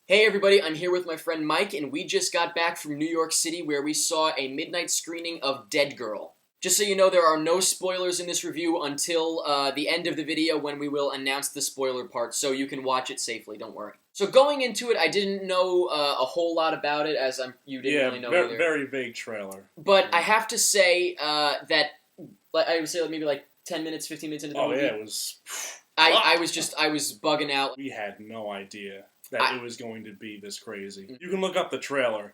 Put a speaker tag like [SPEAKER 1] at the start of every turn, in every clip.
[SPEAKER 1] Hey everybody, I'm here with my friend Mike, and we just got back from New York City where we saw a midnight screening of Deadgirl. Just so you know, there are no spoilers in this review until the end of the video when we will announce the spoiler part, so you can watch it safely, don't worry. So going into it, I didn't know a whole lot about it, as you didn't really know either.
[SPEAKER 2] Very vague trailer.
[SPEAKER 1] But I have to say that, I would say maybe like 10 minutes, 15 minutes into the movie.
[SPEAKER 2] Oh yeah, it was...
[SPEAKER 1] I was bugging out.
[SPEAKER 2] We had no idea that it was going to be this crazy. You can look up the trailer.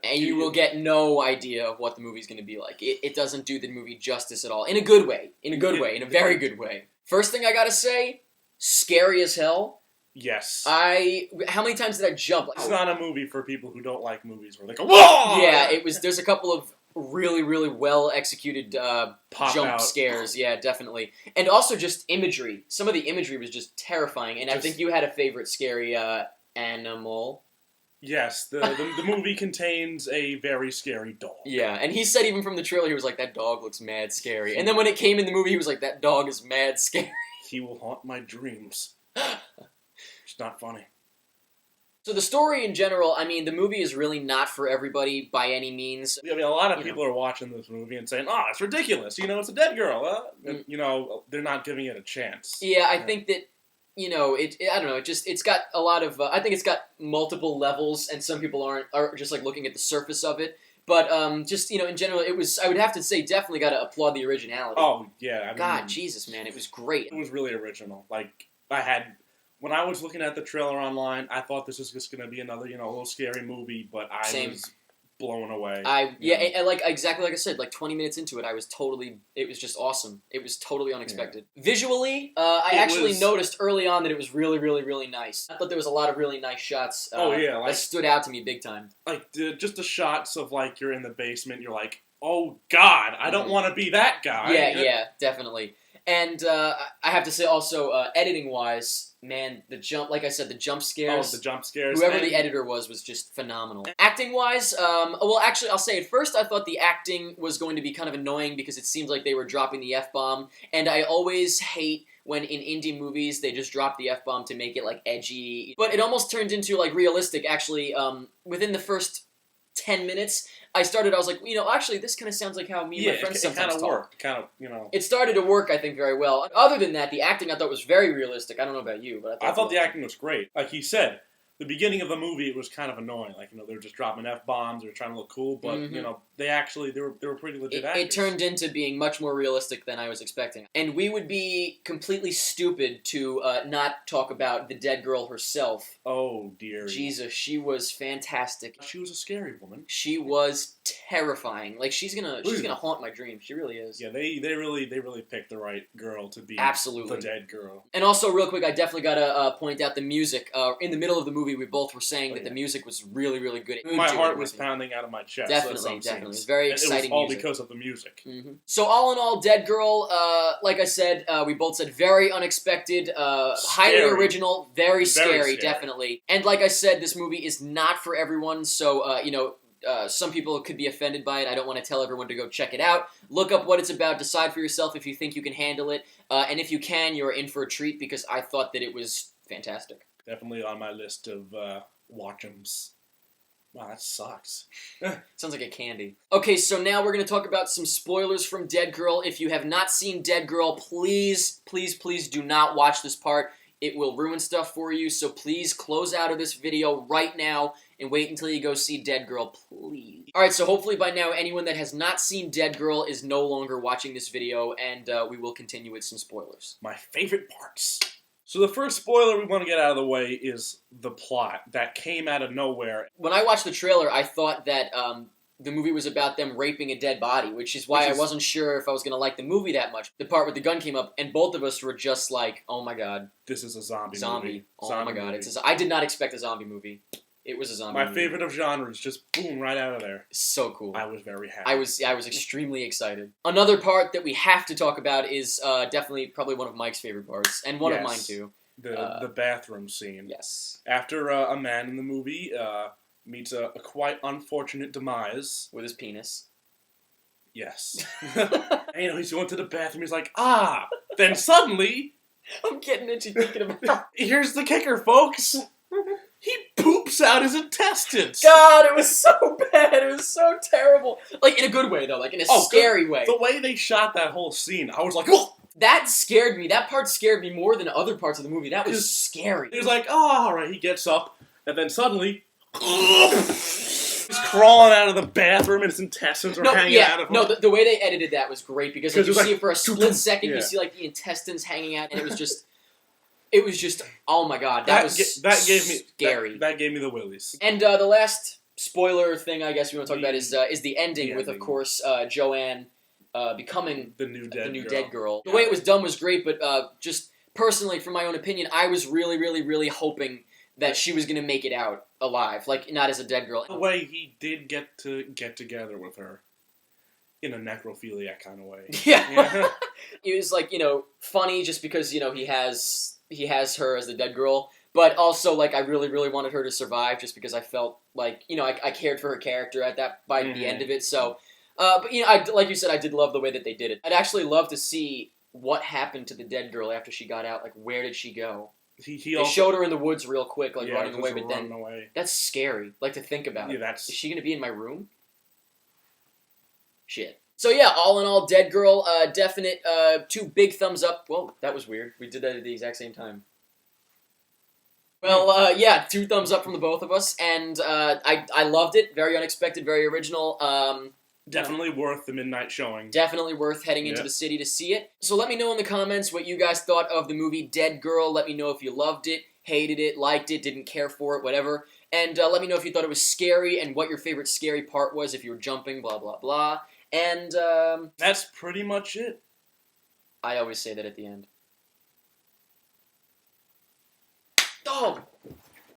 [SPEAKER 1] And you will get no idea of what the movie's going to be like. It doesn't do the movie justice at all. In a good way. In a very good way. First thing I gotta say, scary as hell.
[SPEAKER 2] Yes.
[SPEAKER 1] How many times did I jump?
[SPEAKER 2] It's not a movie for people who don't like movies where they go, whoa!
[SPEAKER 1] Yeah, there's a couple of really well executed jump scares. Yeah, definitely. And also just imagery. Some of the imagery was just terrifying. And I think you had a favorite scary animal.
[SPEAKER 2] Yes, the movie contains a very scary dog.
[SPEAKER 1] Yeah, and he said even from the trailer, he was like, that dog looks mad scary. And then when it came in the movie, he was like, that dog is mad scary.
[SPEAKER 2] He will haunt my dreams. It's not funny.
[SPEAKER 1] So the story in general, I mean, the movie is really not for everybody by any means.
[SPEAKER 2] I mean, a lot of people are watching this movie and saying, oh, it's ridiculous, you know, it's a dead girl. You know, they're not giving it a chance.
[SPEAKER 1] Yeah, I think that, you know, I don't know, it's got a lot of, I think it's got multiple levels, and some people are just, like, looking at the surface of it. But, just, you know, in general, it was, I would have to say, definitely got to applaud the originality.
[SPEAKER 2] Oh, yeah. I mean,
[SPEAKER 1] God, Jesus, man, it was great.
[SPEAKER 2] It was really original. Like, when I was looking at the trailer online, I thought this was just going to be another, you know, a little scary movie, but I was blown away.
[SPEAKER 1] And like exactly like I said, like 20 minutes into it, it was just awesome. It was totally unexpected. Yeah. Visually, I actually noticed early on that it was really nice. I thought there was a lot of really nice shots. That stood out to me big time. Like
[SPEAKER 2] just the shots of like you're in the basement, you're like, oh God, I don't want to be that guy.
[SPEAKER 1] Yeah, definitely. And I have to say also, editing-wise, man, like I said, the jump scares.
[SPEAKER 2] Oh, the jump scares.
[SPEAKER 1] Whoever the editor was just phenomenal. Acting-wise, well, actually, I'll say at first I thought the acting was going to be kind of annoying because it seems like they were dropping the F-bomb, and I always hate when in indie movies they just drop the F-bomb to make it, like, edgy. But it almost turned into, like, realistic, actually. Within the first 10 minutes, I was like, you know, actually, this kind of sounds like how me and my friends sometimes talk. It started to work, I think, very well. Other than that, the acting I thought was very realistic. I don't know about you, but
[SPEAKER 2] I thought the acting was great. Like he said, the beginning of the movie, it was kind of annoying. Like, you know, they were just dropping F-bombs, they were trying to look cool, but, you know, they were pretty legit actors.
[SPEAKER 1] It turned into being much more realistic than I was expecting. And we would be completely stupid to not talk about the dead girl herself.
[SPEAKER 2] Oh, dear.
[SPEAKER 1] Jesus, she was fantastic.
[SPEAKER 2] She was a scary woman.
[SPEAKER 1] She was terrifying. Like, she's gonna haunt my dreams. She really is.
[SPEAKER 2] Yeah, they really picked the right girl to be
[SPEAKER 1] absolutely
[SPEAKER 2] the dead girl.
[SPEAKER 1] And also, real quick, I definitely gotta point out the music. In the middle of the movie, we both were saying that the music was really good.
[SPEAKER 2] My heart was pounding out of my chest.
[SPEAKER 1] Definitely. It was very exciting.
[SPEAKER 2] It was all because of the music.
[SPEAKER 1] So all in all, Deadgirl, like I said, we both said very unexpected, highly original, very scary, definitely. And like I said, this movie is not for everyone, so, you know, some people could be offended by it. I don't want to tell everyone to go check it out. Look up what it's about, decide for yourself if you think you can handle it, and if you can, you're in for a treat, because I thought that it was fantastic.
[SPEAKER 2] Definitely on my list of watch-ems. Wow, that sucks.
[SPEAKER 1] Sounds like a candy. Okay, so now we're going to talk about some spoilers from Deadgirl. If you have not seen Deadgirl, please do not watch this part. It will ruin stuff for you, so please close out of this video right now and wait until you go see Deadgirl, please. Alright, so hopefully by now anyone that has not seen Deadgirl is no longer watching this video, and we will continue with some spoilers.
[SPEAKER 2] My favorite parts. So the first spoiler we want to get out of the way is the plot that came out of nowhere.
[SPEAKER 1] When I watched the trailer, I thought that the movie was about them raping a dead body, which is why I wasn't sure if I was going to like the movie that much. The part where the gun came up, and both of us were just like, oh my god.
[SPEAKER 2] This is a zombie movie.
[SPEAKER 1] Oh my god. I did not expect a zombie movie. It was a zombie movie.
[SPEAKER 2] My favorite of genres, just boom, right out of there.
[SPEAKER 1] So cool.
[SPEAKER 2] I was very happy.
[SPEAKER 1] I was extremely excited. Another part that we have to talk about is definitely probably one of Mike's favorite parts, and one of mine too.
[SPEAKER 2] The bathroom scene.
[SPEAKER 1] Yes.
[SPEAKER 2] After a man in the movie meets a quite unfortunate demise.
[SPEAKER 1] With his penis.
[SPEAKER 2] Yes. And, you know, he's going to the bathroom, he's like, ah! Then suddenly...
[SPEAKER 1] I'm getting itchy thinking about it.
[SPEAKER 2] Here's the kicker, folks! He poops rips out his intestines.
[SPEAKER 1] God, it was so bad. It was so terrible. Like, in a good way, though. Like, in a scary way.
[SPEAKER 2] The way they shot that whole scene, I was like, oh!
[SPEAKER 1] That scared me. That part scared me more than other parts of the movie. That was scary.
[SPEAKER 2] It was like, oh, all right, he gets up, and then suddenly, he's crawling out of the bathroom, and his intestines are hanging out of him.
[SPEAKER 1] No, the way they edited that was great, because like, you see it for a split second,
[SPEAKER 2] yeah.
[SPEAKER 1] you see like the intestines hanging out, and it was just, oh my god, that was
[SPEAKER 2] gave me
[SPEAKER 1] scary.
[SPEAKER 2] That gave me the willies.
[SPEAKER 1] And the last spoiler thing I guess we want to talk about is the ending with, of course, Joanne becoming
[SPEAKER 2] the new
[SPEAKER 1] Deadgirl. The way it was done was great, but just personally, from my own opinion, I was really, really, really hoping that she was going to make it out alive, like not as a dead girl.
[SPEAKER 2] The way he did get together with her in a necrophiliac kind of way.
[SPEAKER 1] Yeah. It was like, funny just because, he has her as the dead girl, but also like I really, really wanted her to survive just because I felt like, I cared for her character by the end of it. So, but like you said, I did love the way that they did it. I'd actually love to see what happened to the dead girl after she got out. Like, where did she go? They showed her in the woods real quick, like running away, but then that's scary. Like to think about.
[SPEAKER 2] Yeah,
[SPEAKER 1] is she gonna be in my room? Shit. So yeah, all in all, Deadgirl, definite 2 big thumbs up. Whoa, that was weird. We did that at the exact same time. Well, yeah, 2 thumbs up from the both of us, and I loved it. Very unexpected, very original.
[SPEAKER 2] Definitely worth the midnight showing.
[SPEAKER 1] Definitely worth heading into the city to see it. So let me know in the comments what you guys thought of the movie Deadgirl. Let me know if you loved it, hated it, liked it, didn't care for it, whatever. And let me know if you thought it was scary and what your favorite scary part was, if you were jumping, blah, blah, blah. And
[SPEAKER 2] that's pretty much it.
[SPEAKER 1] I always say that at the end. Oh!